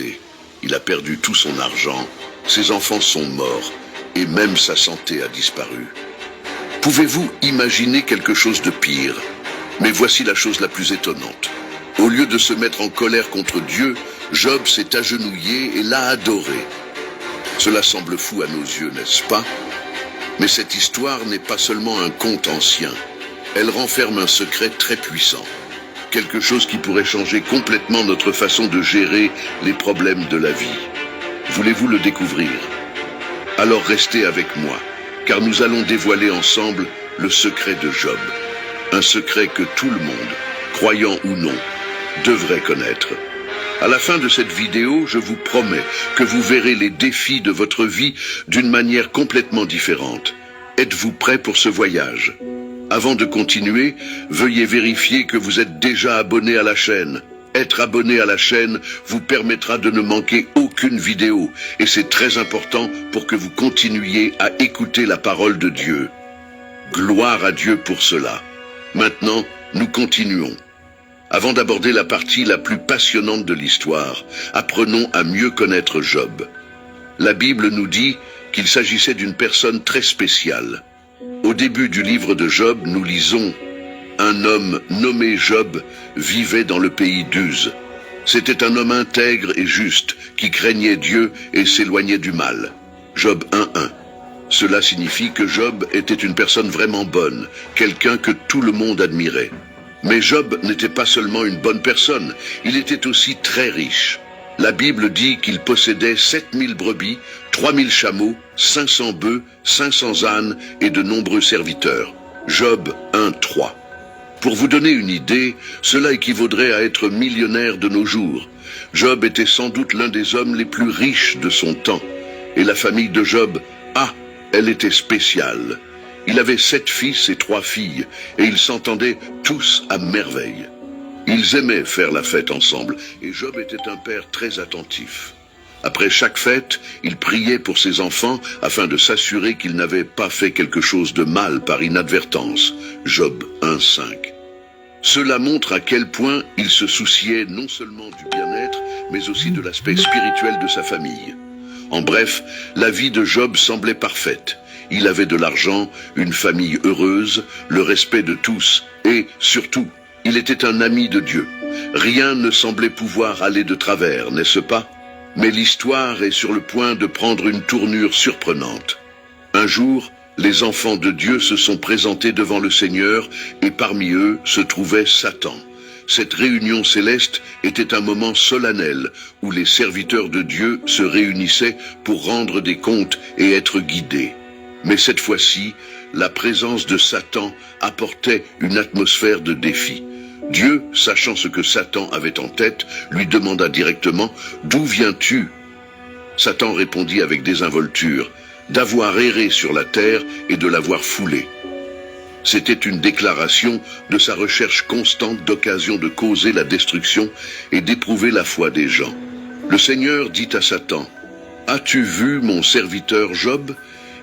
dévasté. Il a perdu tout son argent, ses enfants sont morts, et même sa santé a disparu. Pouvez-vous imaginer quelque chose de pire? Mais voici la chose la plus étonnante. Au lieu de se mettre en colère contre Dieu, Job s'est agenouillé et l'a adoré. Cela semble fou à nos yeux, n'est-ce pas? Mais cette histoire n'est pas seulement un conte ancien. Elle renferme un secret très puissant. Quelque chose qui pourrait changer complètement notre façon de gérer les problèmes de la vie. Voulez-vous le découvrir? Alors restez avec moi, car nous allons dévoiler ensemble le secret de Job. Un secret que tout le monde, croyant ou non, devrait connaître. À la fin de cette vidéo, je vous promets que vous verrez les défis de votre vie d'une manière complètement différente. Êtes-vous prêts pour ce voyage? Avant de continuer, veuillez vérifier que vous êtes déjà abonné à la chaîne. Être abonné à la chaîne vous permettra de ne manquer aucune vidéo, et c'est très important pour que vous continuiez à écouter la parole de Dieu. Gloire à Dieu pour cela. Maintenant, nous continuons. Avant d'aborder la partie la plus passionnante de l'histoire, apprenons à mieux connaître Job. La Bible nous dit qu'il s'agissait d'une personne très spéciale. Au début du livre de Job, nous lisons « Un homme nommé Job vivait dans le pays d'Uz. C'était un homme intègre et juste, qui craignait Dieu et s'éloignait du mal. » Job 1:1. Cela signifie que Job était une personne vraiment bonne, quelqu'un que tout le monde admirait. Mais Job n'était pas seulement une bonne personne, il était aussi très riche. La Bible dit qu'il possédait 7000 brebis, 3000 chameaux, 500 bœufs, 500 ânes et de nombreux serviteurs. Job 1:3. Pour vous donner une idée, cela équivaudrait à être millionnaire de nos jours. Job était sans doute l'un des hommes les plus riches de son temps. Et la famille de Job, elle était spéciale. Il avait 7 fils et 3 filles, et ils s'entendaient tous à merveille. Ils aimaient faire la fête ensemble, et Job était un père très attentif. Après chaque fête, il priait pour ses enfants afin de s'assurer qu'ils n'avaient pas fait quelque chose de mal par inadvertance. Job 1:5. Cela montre à quel point il se souciait non seulement du bien-être, mais aussi de l'aspect spirituel de sa famille. En bref, la vie de Job semblait parfaite. Il avait de l'argent, une famille heureuse, le respect de tous et, surtout, il était un ami de Dieu. Rien ne semblait pouvoir aller de travers, n'est-ce pas? Mais l'histoire est sur le point de prendre une tournure surprenante. Un jour, les enfants de Dieu se sont présentés devant le Seigneur et parmi eux se trouvait Satan. Cette réunion céleste était un moment solennel où les serviteurs de Dieu se réunissaient pour rendre des comptes et être guidés. Mais cette fois-ci, la présence de Satan apportait une atmosphère de défi. Dieu, sachant ce que Satan avait en tête, lui demanda directement « D'où viens-tu » Satan répondit avec désinvolture « D'avoir erré sur la terre et de l'avoir foulé ». C'était une déclaration de sa recherche constante d'occasion de causer la destruction et d'éprouver la foi des gens. Le Seigneur dit à Satan « As-tu vu mon serviteur Job ?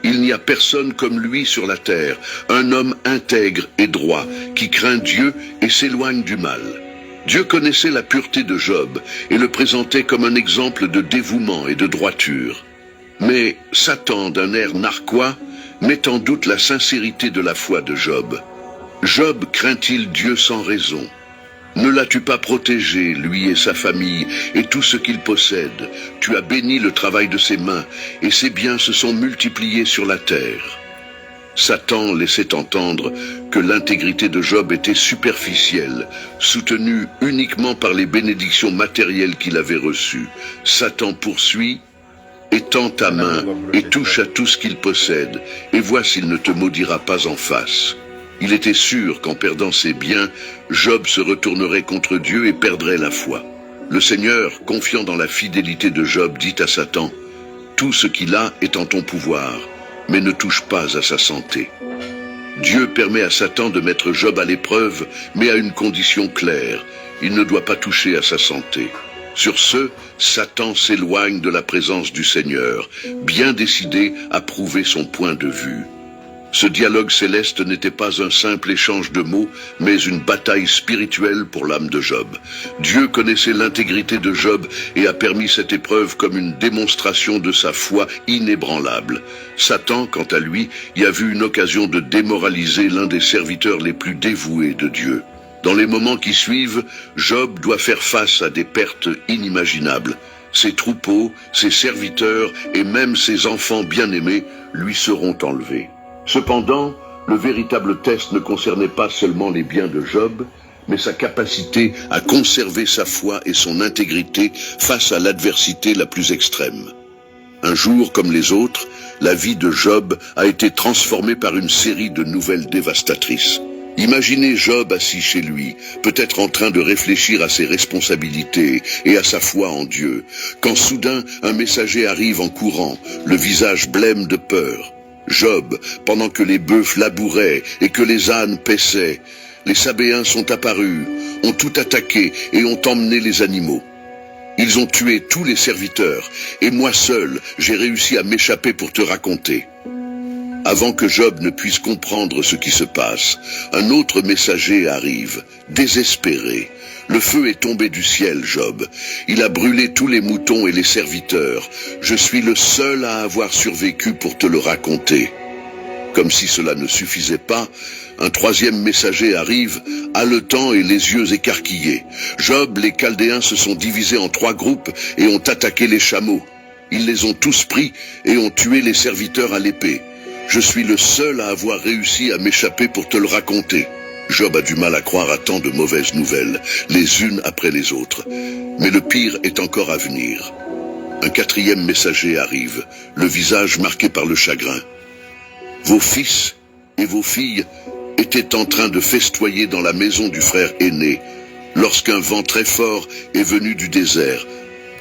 Il n'y a personne comme lui sur la terre, un homme intègre et droit, qui craint Dieu et s'éloigne du mal. » Dieu connaissait la pureté de Job et le présentait comme un exemple de dévouement et de droiture. Mais Satan, d'un air narquois, met en doute la sincérité de la foi de Job. Job craint-il Dieu sans raison? Ne l'as-tu pas protégé, lui et sa famille, et tout ce qu'il possède? Tu as béni le travail de ses mains, et ses biens se sont multipliés sur la terre. Satan laissait entendre que l'intégrité de Job était superficielle, soutenue uniquement par les bénédictions matérielles qu'il avait reçues. Satan poursuit « Étends ta main et touche à tout ce qu'il possède, et vois s'il ne te maudira pas en face. » Il était sûr qu'en perdant ses biens, Job se retournerait contre Dieu et perdrait la foi. Le Seigneur, confiant dans la fidélité de Job, dit à Satan « Tout ce qu'il a est en ton pouvoir, mais ne touche pas à sa santé. » Dieu permet à Satan de mettre Job à l'épreuve, mais à une condition claire, il ne doit pas toucher à sa santé. Sur ce, Satan s'éloigne de la présence du Seigneur, bien décidé à prouver son point de vue. Ce dialogue céleste n'était pas un simple échange de mots, mais une bataille spirituelle pour l'âme de Job. Dieu connaissait l'intégrité de Job et a permis cette épreuve comme une démonstration de sa foi inébranlable. Satan, quant à lui, y a vu une occasion de démoraliser l'un des serviteurs les plus dévoués de Dieu. Dans les moments qui suivent, Job doit faire face à des pertes inimaginables. Ses troupeaux, ses serviteurs et même ses enfants bien-aimés lui seront enlevés. Cependant, le véritable test ne concernait pas seulement les biens de Job, mais sa capacité à conserver sa foi et son intégrité face à l'adversité la plus extrême. Un jour comme les autres, la vie de Job a été transformée par une série de nouvelles dévastatrices. Imaginez Job assis chez lui, peut-être en train de réfléchir à ses responsabilités et à sa foi en Dieu, quand soudain un messager arrive en courant, le visage blême de peur. Job, pendant que les bœufs labouraient et que les ânes paissaient, les Sabéens sont apparus, ont tout attaqué et ont emmené les animaux. Ils ont tué tous les serviteurs, et moi seul, j'ai réussi à m'échapper pour te raconter. Avant que Job ne puisse comprendre ce qui se passe, un autre messager arrive, désespéré. Le feu est tombé du ciel, Job. Il a brûlé tous les moutons et les serviteurs. Je suis le seul à avoir survécu pour te le raconter. Comme si cela ne suffisait pas, un troisième messager arrive, haletant et les yeux écarquillés. Job, les Chaldéens se sont divisés en 3 groupes et ont attaqué les chameaux. Ils les ont tous pris et ont tué les serviteurs à l'épée. Je suis le seul à avoir réussi à m'échapper pour te le raconter. Job a du mal à croire à tant de mauvaises nouvelles, les unes après les autres. Mais le pire est encore à venir. Un 4e messager arrive, le visage marqué par le chagrin. Vos fils et vos filles étaient en train de festoyer dans la maison du frère aîné, lorsqu'un vent très fort est venu du désert,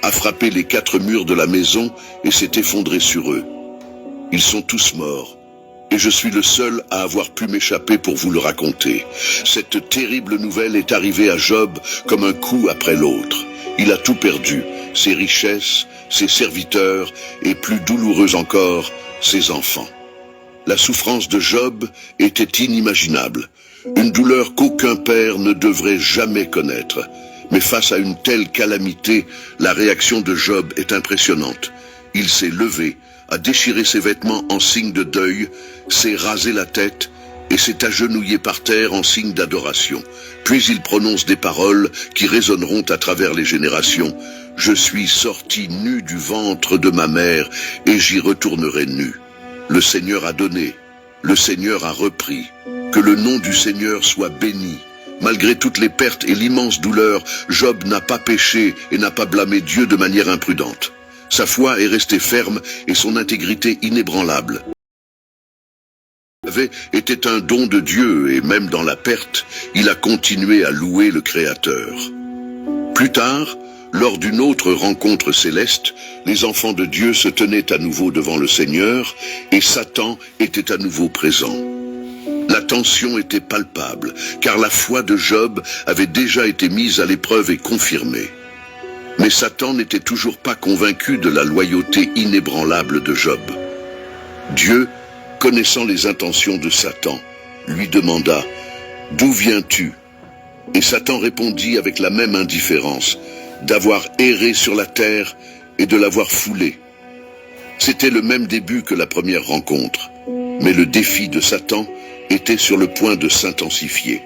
a frappé les 4 murs de la maison et s'est effondré sur eux. Ils sont tous morts. Et je suis le seul à avoir pu m'échapper pour vous le raconter. Cette terrible nouvelle est arrivée à Job comme un coup après l'autre. Il a tout perdu, ses richesses, ses serviteurs, et plus douloureux encore, ses enfants. La souffrance de Job était inimaginable, une douleur qu'aucun père ne devrait jamais connaître. Mais face à une telle calamité, la réaction de Job est impressionnante. Il s'est levé, a déchiré ses vêtements en signe de deuil, s'est rasé la tête et s'est agenouillé par terre en signe d'adoration. Puis il prononce des paroles qui résonneront à travers les générations. « Je suis sorti nu du ventre de ma mère et j'y retournerai nu. Le Seigneur a donné, le Seigneur a repris. Que le nom du Seigneur soit béni. » Malgré toutes les pertes et l'immense douleur, Job n'a pas péché et n'a pas blâmé Dieu de manière imprudente. Sa foi est restée ferme et son intégrité inébranlable. Était un don de Dieu et même dans la perte, il a continué à louer le Créateur. Plus tard, lors d'une autre rencontre céleste, les enfants de Dieu se tenaient à nouveau devant le Seigneur et Satan était à nouveau présent. La tension était palpable, car la foi de Job avait déjà été mise à l'épreuve et confirmée. Mais Satan n'était toujours pas convaincu de la loyauté inébranlable de Job. Dieu, connaissant les intentions de Satan, lui demanda « D'où viens-tu » Et Satan répondit avec la même indifférence, d'avoir erré sur la terre et de l'avoir foulé. C'était le même début que la première rencontre, mais le défi de Satan était sur le point de s'intensifier.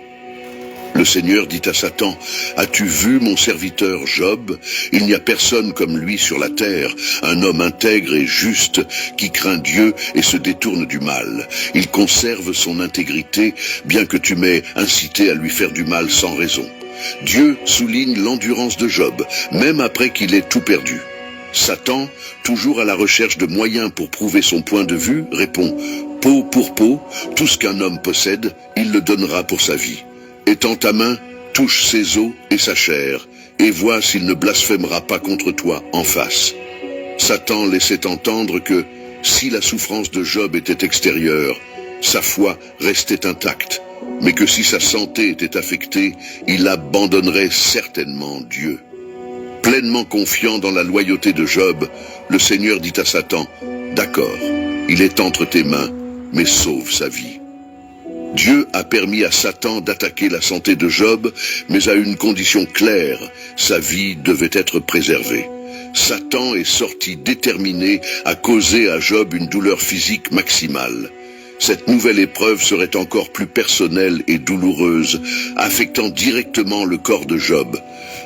Le Seigneur dit à Satan, « As-tu vu mon serviteur Job? Il n'y a personne comme lui sur la terre, un homme intègre et juste qui craint Dieu et se détourne du mal. Il conserve son intégrité, bien que tu m'aies incité à lui faire du mal sans raison. » Dieu souligne l'endurance de Job, même après qu'il ait tout perdu. Satan, toujours à la recherche de moyens pour prouver son point de vue, répond « Peau pour peau, tout ce qu'un homme possède, il le donnera pour sa vie. Étends ta main, touche ses os et sa chair, et vois s'il ne blasphémera pas contre toi en face. » Satan laissait entendre que, si la souffrance de Job était extérieure, sa foi restait intacte, mais que si sa santé était affectée, il abandonnerait certainement Dieu. Pleinement confiant dans la loyauté de Job, le Seigneur dit à Satan, « D'accord, il est entre tes mains, mais sauve sa vie. Dieu a permis à Satan d'attaquer la santé de Job, mais à une condition claire, sa vie devait être préservée. Satan est sorti déterminé à causer à Job une douleur physique maximale. Cette nouvelle épreuve serait encore plus personnelle et douloureuse, affectant directement le corps de Job.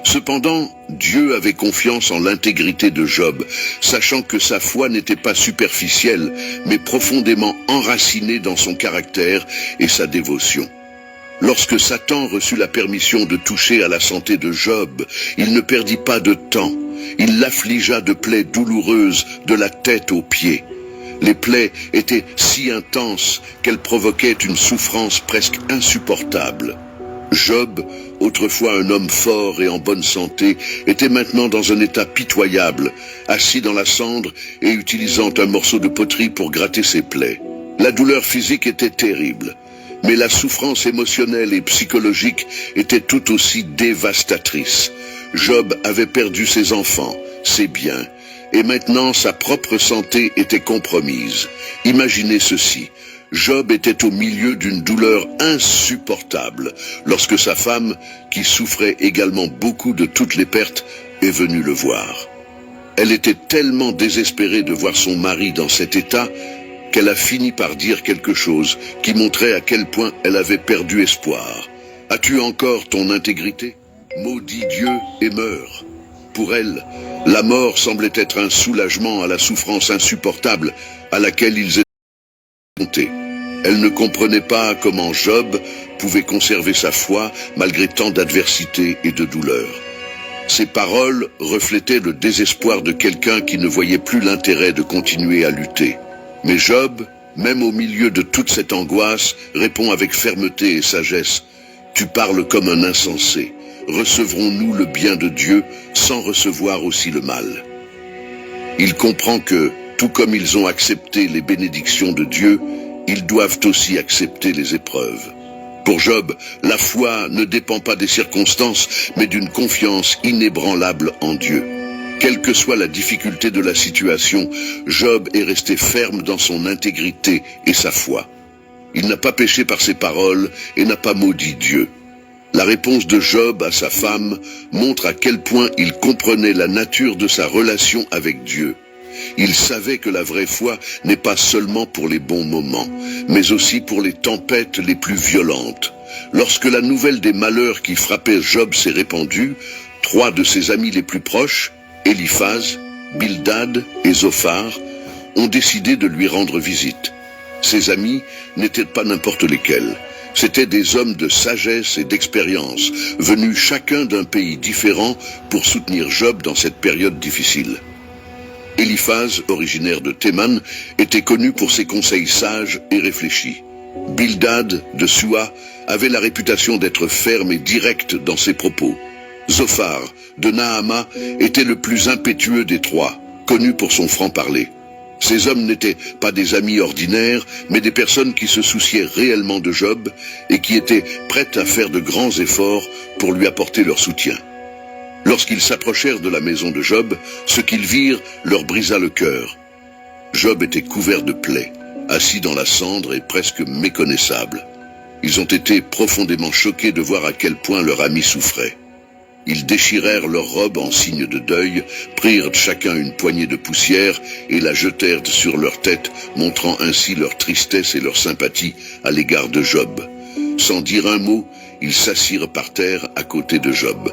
Cependant, Dieu avait confiance en l'intégrité de Job, sachant que sa foi n'était pas superficielle, mais profondément enracinée dans son caractère et sa dévotion. Lorsque Satan reçut la permission de toucher à la santé de Job, il ne perdit pas de temps. Il l'affligea de plaies douloureuses de la tête aux pieds. Les plaies étaient si intenses qu'elles provoquaient une souffrance presque insupportable. Job, autrefois un homme fort et en bonne santé, était maintenant dans un état pitoyable, assis dans la cendre et utilisant un morceau de poterie pour gratter ses plaies. La douleur physique était terrible, mais la souffrance émotionnelle et psychologique était tout aussi dévastatrice. Job avait perdu ses enfants, ses biens, et maintenant sa propre santé était compromise. Imaginez ceci. Job était au milieu d'une douleur insupportable lorsque sa femme, qui souffrait également beaucoup de toutes les pertes, est venue le voir. Elle était tellement désespérée de voir son mari dans cet état qu'elle a fini par dire quelque chose qui montrait à quel point elle avait perdu espoir. « As-tu encore ton intégrité ? Maudis Dieu et meurs. » Pour elle, la mort semblait être un soulagement à la souffrance insupportable à laquelle ils étaient confrontés. Elle ne comprenait pas comment Job pouvait conserver sa foi malgré tant d'adversité et de douleur. Ces paroles reflétaient le désespoir de quelqu'un qui ne voyait plus l'intérêt de continuer à lutter. Mais Job, même au milieu de toute cette angoisse, répond avec fermeté et sagesse. « Tu parles comme un insensé. Recevrons-nous le bien de Dieu sans recevoir aussi le mal ?» Il comprend que, tout comme ils ont accepté les bénédictions de Dieu, ils doivent aussi accepter les épreuves. Pour Job, la foi ne dépend pas des circonstances, mais d'une confiance inébranlable en Dieu. Quelle que soit la difficulté de la situation, Job est resté ferme dans son intégrité et sa foi. Il n'a pas péché par ses paroles et n'a pas maudit Dieu. La réponse de Job à sa femme montre à quel point il comprenait la nature de sa relation avec Dieu. Il savait que la vraie foi n'est pas seulement pour les bons moments, mais aussi pour les tempêtes les plus violentes. Lorsque la nouvelle des malheurs qui frappaient Job s'est répandue, 3 de ses amis les plus proches, Éliphaz, Bildad et Zophar, ont décidé de lui rendre visite. Ses amis n'étaient pas n'importe lesquels. C'étaient des hommes de sagesse et d'expérience, venus chacun d'un pays différent pour soutenir Job dans cette période difficile. Éliphaz, originaire de Théman, était connu pour ses conseils sages et réfléchis. Bildad, de Sua, avait la réputation d'être ferme et direct dans ses propos. Zophar, de Nahama, était le plus impétueux des 3, connu pour son franc-parler. Ces hommes n'étaient pas des amis ordinaires, mais des personnes qui se souciaient réellement de Job et qui étaient prêtes à faire de grands efforts pour lui apporter leur soutien. Lorsqu'ils s'approchèrent de la maison de Job, ce qu'ils virent leur brisa le cœur. Job était couvert de plaies, assis dans la cendre et presque méconnaissable. Ils ont été profondément choqués de voir à quel point leur ami souffrait. Ils déchirèrent leurs robes en signe de deuil, prirent chacun une poignée de poussière et la jetèrent sur leur tête, montrant ainsi leur tristesse et leur sympathie à l'égard de Job. Sans dire un mot, ils s'assirent par terre à côté de Job.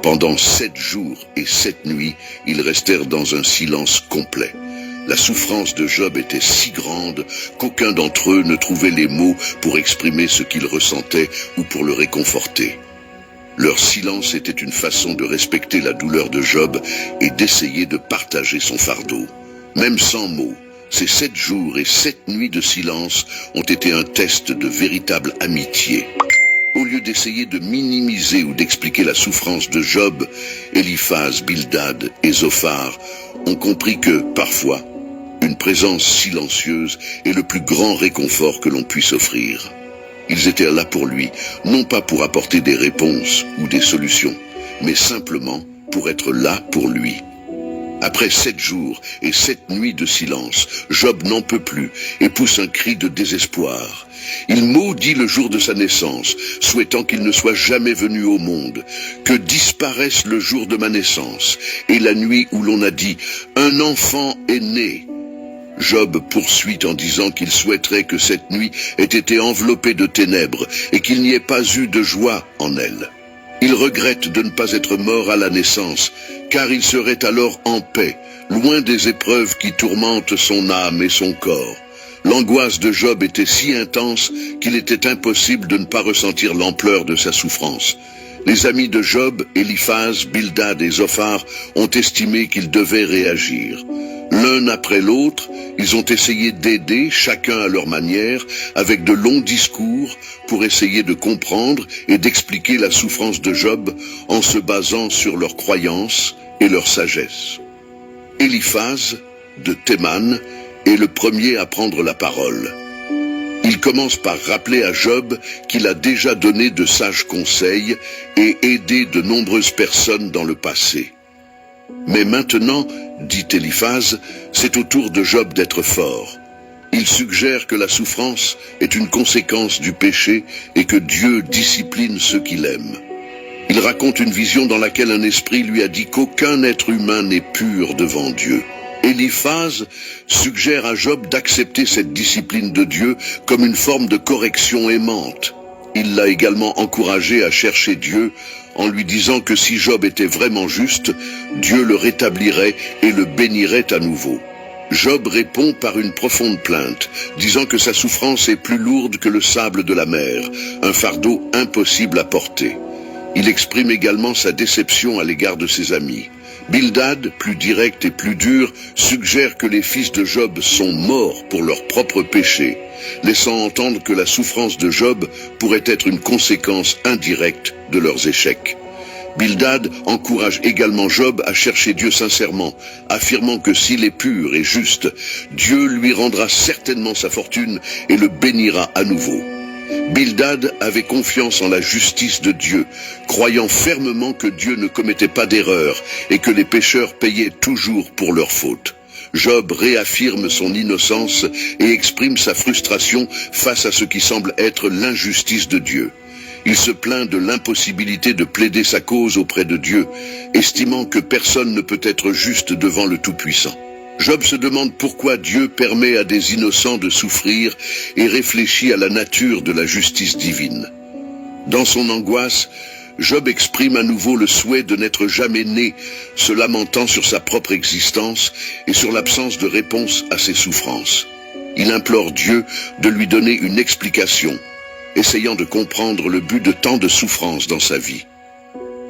Pendant 7 jours et 7 nuits, ils restèrent dans un silence complet. La souffrance de Job était si grande qu'aucun d'entre eux ne trouvait les mots pour exprimer ce qu'il ressentait ou pour le réconforter. Leur silence était une façon de respecter la douleur de Job et d'essayer de partager son fardeau. Même sans mots, ces 7 jours et 7 nuits de silence ont été un test de véritable amitié. Au lieu d'essayer de minimiser ou d'expliquer la souffrance de Job, Éliphaz, Bildad et Zophar ont compris que, parfois, une présence silencieuse est le plus grand réconfort que l'on puisse offrir. Ils étaient là pour lui, non pas pour apporter des réponses ou des solutions, mais simplement pour être là pour lui. Après 7 jours et 7 nuits de silence, Job n'en peut plus et pousse un cri de désespoir. Il maudit le jour de sa naissance, souhaitant qu'il ne soit jamais venu au monde, que disparaisse le jour de ma naissance et la nuit où l'on a dit « Un enfant est né ». Job poursuit en disant qu'il souhaiterait que cette nuit ait été enveloppée de ténèbres et qu'il n'y ait pas eu de joie en elle. Il regrette de ne pas être mort à la naissance, car il serait alors en paix, loin des épreuves qui tourmentent son âme et son corps. L'angoisse de Job était si intense qu'il était impossible de ne pas ressentir l'ampleur de sa souffrance. Les amis de Job, Éliphaz, Bildad et Zophar, ont estimé qu'ils devaient réagir. L'un après l'autre, ils ont essayé d'aider, chacun à leur manière, avec de longs discours, pour essayer de comprendre et d'expliquer la souffrance de Job en se basant sur leur croyance et leur sagesse. Éliphaz, de Théman, est le premier à prendre la parole. Il commence par rappeler à Job qu'il a déjà donné de sages conseils et aidé de nombreuses personnes dans le passé. Mais maintenant, dit Éliphaz, c'est au tour de Job d'être fort. Il suggère que la souffrance est une conséquence du péché et que Dieu discipline ceux qu'il aime. Il raconte une vision dans laquelle un esprit lui a dit qu'aucun être humain n'est pur devant Dieu. Éliphaz suggère à Job d'accepter cette discipline de Dieu comme une forme de correction aimante. Il l'a également encouragé à chercher Dieu en lui disant que si Job était vraiment juste, Dieu le rétablirait et le bénirait à nouveau. Job répond par une profonde plainte, disant que sa souffrance est plus lourde que le sable de la mer, un fardeau impossible à porter. Il exprime également sa déception à l'égard de ses amis. Bildad, plus direct et plus dur, suggère que les fils de Job sont morts pour leurs propres péchés, laissant entendre que la souffrance de Job pourrait être une conséquence indirecte de leurs échecs. Bildad encourage également Job à chercher Dieu sincèrement, affirmant que s'il est pur et juste, Dieu lui rendra certainement sa fortune et le bénira à nouveau. Bildad avait confiance en la justice de Dieu, croyant fermement que Dieu ne commettait pas d'erreur et que les pécheurs payaient toujours pour leurs fautes. Job réaffirme son innocence et exprime sa frustration face à ce qui semble être l'injustice de Dieu. Il se plaint de l'impossibilité de plaider sa cause auprès de Dieu, estimant que personne ne peut être juste devant le Tout-Puissant. Job se demande pourquoi Dieu permet à des innocents de souffrir et réfléchit à la nature de la justice divine. Dans son angoisse, Job exprime à nouveau le souhait de n'être jamais né, se lamentant sur sa propre existence et sur l'absence de réponse à ses souffrances. Il implore Dieu de lui donner une explication, essayant de comprendre le but de tant de souffrances dans sa vie.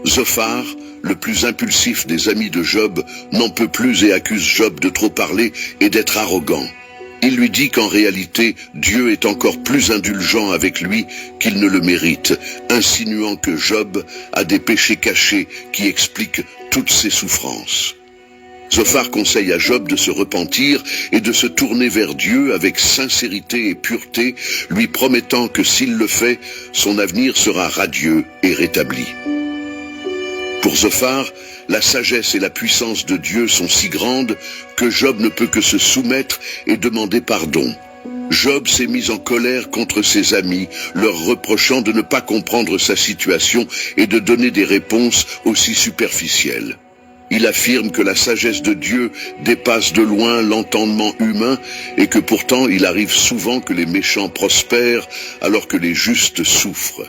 Zophar, le plus impulsif des amis de Job, n'en peut plus et accuse Job de trop parler et d'être arrogant. Il lui dit qu'en réalité, Dieu est encore plus indulgent avec lui qu'il ne le mérite, insinuant que Job a des péchés cachés qui expliquent toutes ses souffrances. Zophar conseille à Job de se repentir et de se tourner vers Dieu avec sincérité et pureté, lui promettant que s'il le fait, son avenir sera radieux et rétabli. Pour Zophar, la sagesse et la puissance de Dieu sont si grandes que Job ne peut que se soumettre et demander pardon. Job s'est mis en colère contre ses amis, leur reprochant de ne pas comprendre sa situation et de donner des réponses aussi superficielles. Il affirme que la sagesse de Dieu dépasse de loin l'entendement humain et que pourtant il arrive souvent que les méchants prospèrent alors que les justes souffrent.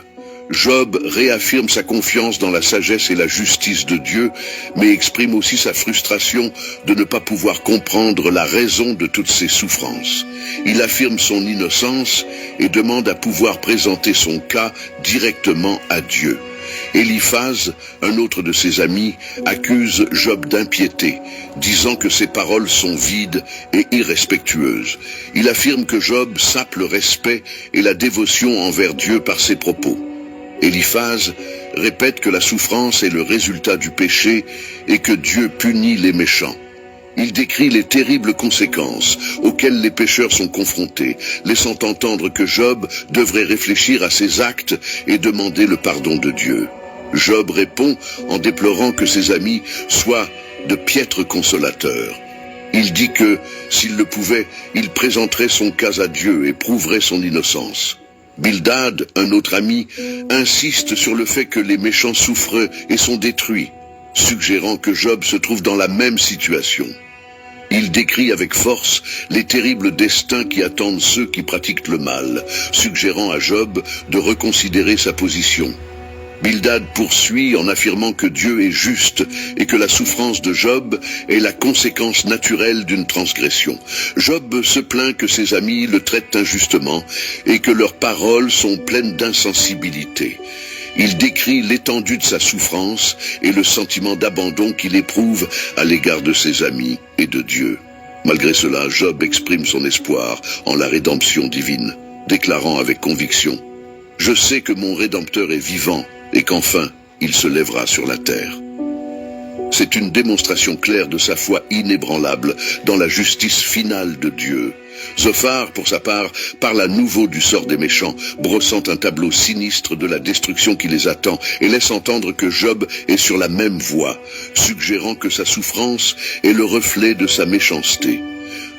Job réaffirme sa confiance dans la sagesse et la justice de Dieu, mais exprime aussi sa frustration de ne pas pouvoir comprendre la raison de toutes ses souffrances. Il affirme son innocence et demande à pouvoir présenter son cas directement à Dieu. Éliphaz, un autre de ses amis, accuse Job d'impiété, disant que ses paroles sont vides et irrespectueuses. Il affirme que Job sape le respect et la dévotion envers Dieu par ses propos. Éliphaz répète que la souffrance est le résultat du péché et que Dieu punit les méchants. Il décrit les terribles conséquences auxquelles les pécheurs sont confrontés, laissant entendre que Job devrait réfléchir à ses actes et demander le pardon de Dieu. Job répond en déplorant que ses amis soient de piètre consolateur. Il dit que, s'il le pouvait, il présenterait son cas à Dieu et prouverait son innocence. Bildad, un autre ami, insiste sur le fait que les méchants souffrent et sont détruits, suggérant que Job se trouve dans la même situation. Il décrit avec force les terribles destins qui attendent ceux qui pratiquent le mal, suggérant à Job de reconsidérer sa position. Bildad poursuit en affirmant que Dieu est juste et que la souffrance de Job est la conséquence naturelle d'une transgression. Job se plaint que ses amis le traitent injustement et que leurs paroles sont pleines d'insensibilité. Il décrit l'étendue de sa souffrance et le sentiment d'abandon qu'il éprouve à l'égard de ses amis et de Dieu. Malgré cela, Job exprime son espoir en la rédemption divine, déclarant avec conviction: « Je sais que mon Rédempteur est vivant et qu'enfin, il se lèvera sur la terre. » C'est une démonstration claire de sa foi inébranlable dans la justice finale de Dieu. Zophar, pour sa part, parle à nouveau du sort des méchants, brossant un tableau sinistre de la destruction qui les attend et laisse entendre que Job est sur la même voie, suggérant que sa souffrance est le reflet de sa méchanceté.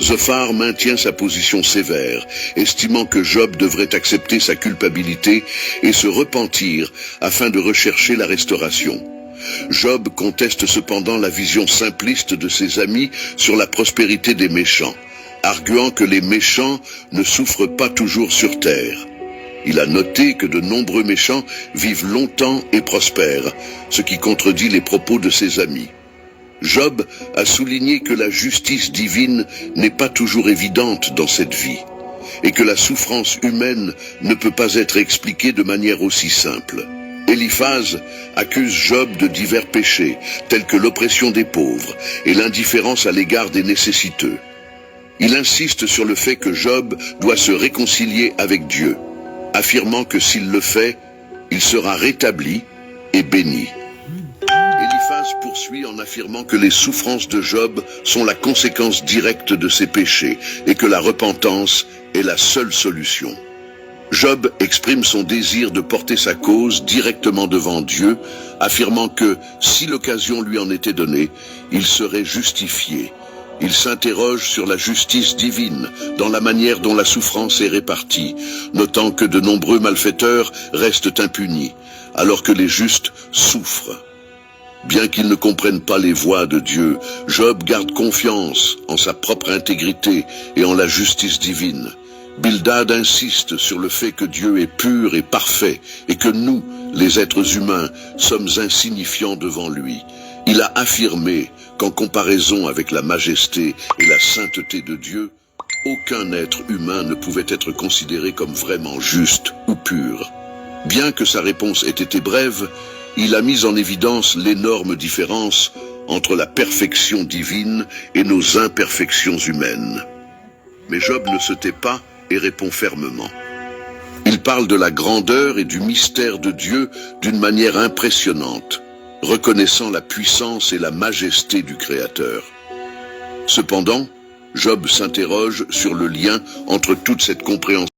Zophar maintient sa position sévère, estimant que Job devrait accepter sa culpabilité et se repentir afin de rechercher la restauration. Job conteste cependant la vision simpliste de ses amis sur la prospérité des méchants, arguant que les méchants ne souffrent pas toujours sur terre. Il a noté que de nombreux méchants vivent longtemps et prospèrent, ce qui contredit les propos de ses amis. Job a souligné que la justice divine n'est pas toujours évidente dans cette vie, et que la souffrance humaine ne peut pas être expliquée de manière aussi simple. Éliphaz accuse Job de divers péchés, tels que l'oppression des pauvres et l'indifférence à l'égard des nécessiteux. Il insiste sur le fait que Job doit se réconcilier avec Dieu, affirmant que s'il le fait, il sera rétabli et béni. Éliphaz poursuit en affirmant que les souffrances de Job sont la conséquence directe de ses péchés et que la repentance est la seule solution. Job exprime son désir de porter sa cause directement devant Dieu, affirmant que, si l'occasion lui en était donnée, il serait justifié. Il s'interroge sur la justice divine, dans la manière dont la souffrance est répartie, notant que de nombreux malfaiteurs restent impunis, alors que les justes souffrent. Bien qu'il ne comprenne pas les voies de Dieu, Job garde confiance en sa propre intégrité et en la justice divine. Bildad insiste sur le fait que Dieu est pur et parfait et que nous, les êtres humains, sommes insignifiants devant lui. Il a affirmé qu'en comparaison avec la majesté et la sainteté de Dieu, aucun être humain ne pouvait être considéré comme vraiment juste ou pur. Bien que sa réponse ait été brève, il a mis en évidence l'énorme différence entre la perfection divine et nos imperfections humaines. Mais Job ne se tait pas et répond fermement. Il parle de la grandeur et du mystère de Dieu d'une manière impressionnante, reconnaissant la puissance et la majesté du Créateur. Cependant, Job s'interroge sur le lien entre toute cette compréhension